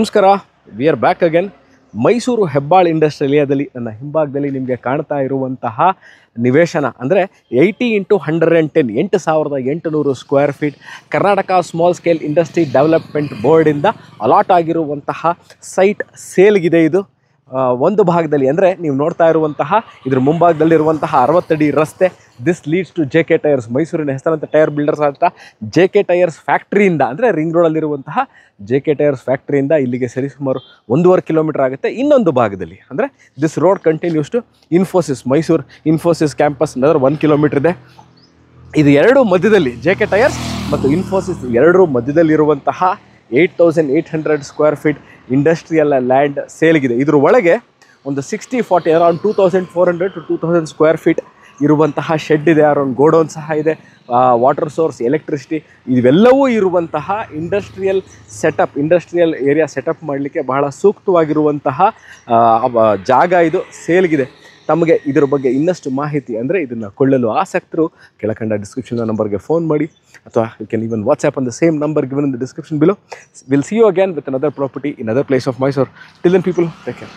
ನಮಸ್ಕಾರ. We are back again. Mysuru Hebbal industrial ಏರಿಯಾದಲ್ಲಿ ನನ್ನ ಹಿಂಭಾಗದಲ್ಲಿ ನಿಮಗೆ ಕಾಣ್ತಾ ಇರುವಂತಹ ನಿವೇಶನ ಅಂದರೆ 80x110 8,800 square feet Karnataka small scale industry development ಬೋರ್ಡಿಂದ ಅಲಾಟ್ ಆಗಿರುವಂತಹ ಸೈಟ್ ಸೇಲ್ಗಿದೆ. ಇದು ಒಂದು ಭಾಗದಲ್ಲಿ ಅಂದರೆ ನೀವು ನೋಡ್ತಾ ಇರುವಂತಹ ಇದ್ರ ಮುಂಭಾಗದಲ್ಲಿರುವಂತಹ 60 ಅಡಿ ರಸ್ತೆ. This leads to JK tyres, ಮೈಸೂರಿನ ಹೆಸರಾಂತ ಟೈರ್ ಬಿಲ್ಡರ್ಸ್ ಅಂತ JK ಟೈರ್ಸ್ ಫ್ಯಾಕ್ಟ್ರಿಯಿಂದ, ಅಂದರೆ ರಿಂಗ್ ರೋಡಲ್ಲಿರುವಂತಹ JK ಟೈರ್ಸ್ ಫ್ಯಾಕ್ಟ್ರಿಯಿಂದ ಇಲ್ಲಿಗೆ ಸರಿಸುಮಾರು 1.5 ಕಿಲೋಮೀಟರ್ ಆಗುತ್ತೆ. ಇನ್ನೊಂದು ಭಾಗದಲ್ಲಿ ಅಂದರೆ this road continues to Infosys, Mysuru Infosys campus ಅನ್ನೋದ್ರ 1 ಕಿಲೋಮೀಟರ್ ಇದೆ. ಇದು ಎರಡೂ ಮಧ್ಯದಲ್ಲಿ JK ಟೈರ್ಸ್ ಮತ್ತು ಇನ್ಫೋಸಿಸ್ ಎರಡರೂ ಮಧ್ಯದಲ್ಲಿರುವಂತಹ 8,800 ಸ್ಕ್ವೇರ್ ಫೀಟ್ ಇಂಡಸ್ಟ್ರಿಯಲ್ ಲ್ಯಾಂಡ್ ಸೇಲ್ಗಿದೆ. ಇದ್ರ ಒಳಗೆ ಒಂದು 60-40 ಅರೌಂಡ್ 2,400 to 2,000 ಸ್ಕ್ವೇರ್ ಫೀಟ್ ಇರುವಂತಹ ಶೆಡ್ ಇದೆ, ಅರೌಂಡ್ ಗೋಡೌನ್ ಸಹ ಇದೆ, ವಾಟರ್ ಸೋರ್ಸ್, ಎಲೆಕ್ಟ್ರಿಸಿಟಿ ಇವೆಲ್ಲವೂ ಇರುವಂತಹ ಇಂಡಸ್ಟ್ರಿಯಲ್ ಏರಿಯಾ ಸೆಟಪ್ ಮಾಡಲಿಕ್ಕೆ ಬಹಳ ಸೂಕ್ತವಾಗಿರುವಂತಹ ಜಾಗ ಇದು ಸೇಲ್ಗಿದೆ. ತಮಗೆ ಇದರ ಬಗ್ಗೆ ಇನ್ನಷ್ಟು ಮಾಹಿತಿ ಅಂದರೆ ಇದನ್ನು ಕೊಳ್ಳಲು ಆಸಕ್ತರು ಕೆಳಕಂಡ ಡಿಸ್ಕ್ರಿಪ್ಷನ್ ನಂಬರ್ಗೆ ಫೋನ್ ಮಾಡಿ, ಅಥವಾ you can even WhatsApp on the same number given in the description below. Will see you again with another property in other place of Mysuru. Till then people take care.